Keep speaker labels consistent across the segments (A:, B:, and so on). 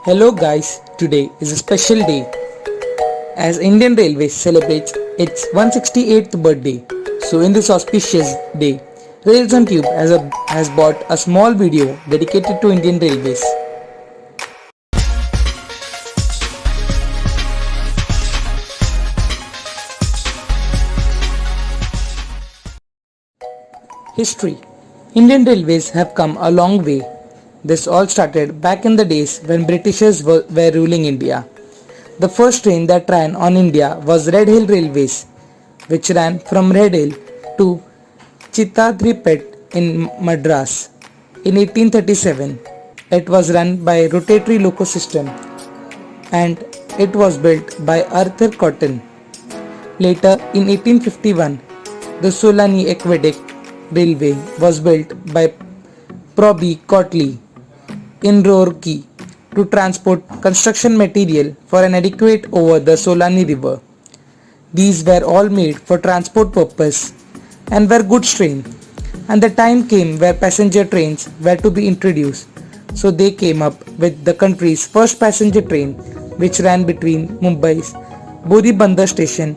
A: Hello guys, today is a special day as Indian Railways celebrates its 168th birthday. So in this auspicious day, RailsOnTube has bought a small video dedicated to Indian Railways. History. Indian Railways have come a long way. This all started back in the days when Britishers were ruling India. The first train that ran on India was Red Hill Railways, which ran from Red Hill to Chittadripet in Madras. In 1837, it was run by rotatory loco system and it was built by Arthur Cotton. Later, in 1851, the Solani Aqueduct Railway was built by Proby Cotley in Roorkee to transport construction material for an adequate over the Solani River. These were all made for transport purpose and were goods train, and the time came where passenger trains were to be introduced. So they came up with the country's first passenger train, which ran between Mumbai's Bori Bunder station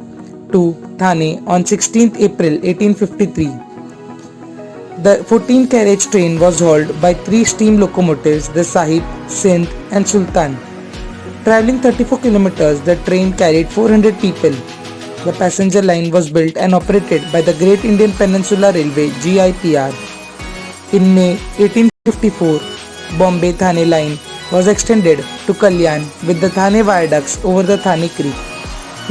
A: to Thane on 16th April 1853. The 14-carriage train was hauled by three steam locomotives, the Sahib, Sindh and Sultan. Travelling 34 kilometers, the train carried 400 people. The passenger line was built and operated by the Great Indian Peninsula Railway (GIPR). In May 1854, Bombay-Thane line was extended to Calian with the Thane viaducts over the Thane Creek.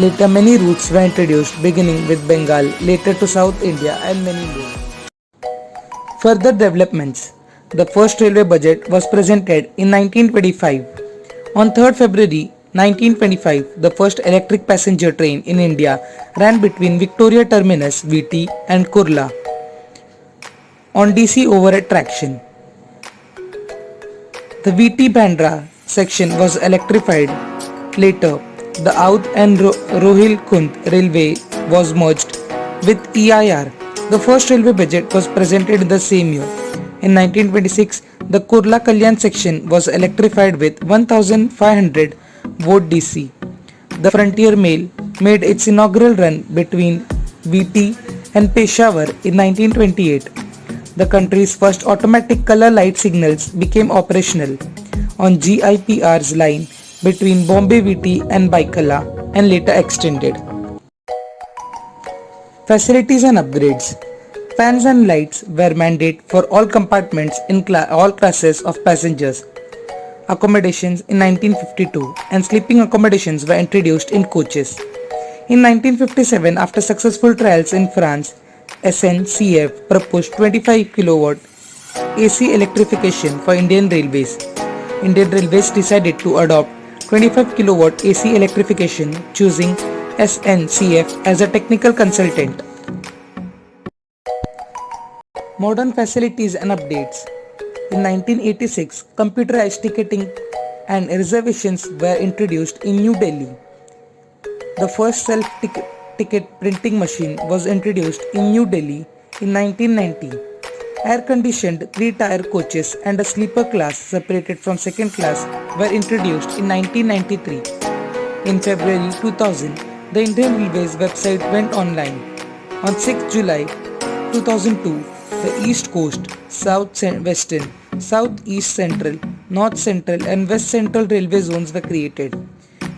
A: Later, many routes were introduced, beginning with Bengal, later to South India and many more. Further developments. The first railway budget was presented in 1925. On 3rd February 1925, the first electric passenger train in India ran between Victoria Terminus (VT) and Kurla on DC overhead traction. The VT Bandra section was electrified. Later, the Oudh and Rohilkund railway was merged with EIR. The first railway budget was presented in the same year. In 1926, the Kurla Kalyan section was electrified with 1500 volt DC. The Frontier Mail made its inaugural run between VT and Peshawar in 1928. The country's first automatic color light signals became operational on GIPR's line between Bombay VT and Baikala and later extended. Facilities and upgrades. Fans and lights were mandated for all compartments in all classes of passengers. Accommodations in 1952 and sleeping accommodations were introduced in coaches. In 1957, after successful trials in France, SNCF proposed 25 kW AC electrification for Indian Railways. Indian Railways decided to adopt 25 kW AC electrification, choosing SNCF as a technical consultant. Modern facilities and updates. In 1986, computerized ticketing and reservations were introduced in New Delhi. The first self-ticket printing machine was introduced in New Delhi in 1990. Air-conditioned three-tier coaches and a sleeper class separated from second class were introduced in 1993. In February 2000, the Indian Railways website went online. On 6 July 2002, the East Coast, South Western, South East Central, North Central and West Central railway zones were created.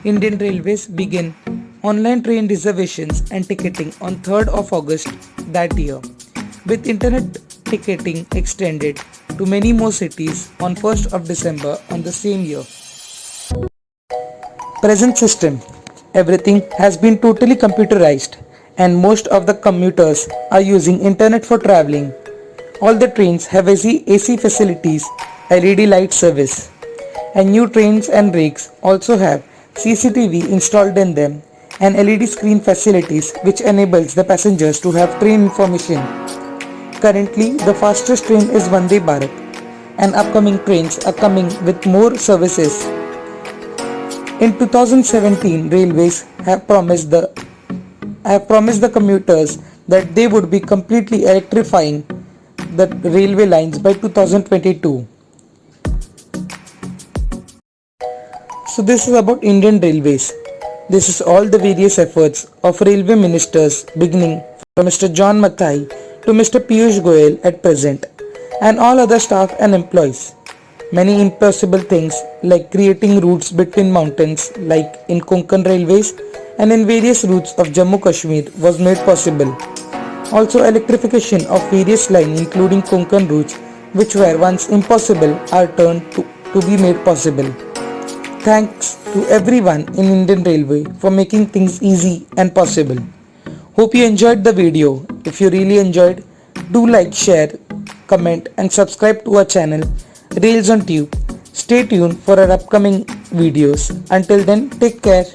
A: Indian Railways began online train reservations and ticketing on 3rd of August that year, with internet ticketing extended to many more cities on 1st of December on the same year. Present system. Everything has been totally computerized and most of the commuters are using internet for traveling. All the trains have AC facilities, LED light service, and new trains and rakes also have CCTV installed in them and LED screen facilities which enables the passengers to have train information. Currently, the fastest train is Vande Bharat and upcoming trains are coming with more services. In 2017, Railways have promised the commuters that they would be completely electrifying the railway lines by 2022. So this is about Indian Railways. This is all the various efforts of railway ministers beginning from Mr. John Mathai to Mr. Piyush Goyal at present and all other staff and employees. Many impossible things like creating routes between mountains like in Konkan Railways and in various routes of Jammu Kashmir was made possible. Also electrification of various lines including Konkan routes which were once impossible are turned to be made possible. Thanks to everyone in Indian Railway for making things easy and possible. Hope you enjoyed the video. If you really enjoyed, do like, share, comment and subscribe to our channel Rails on Tube. Stay tuned for our upcoming videos. Until then, take care.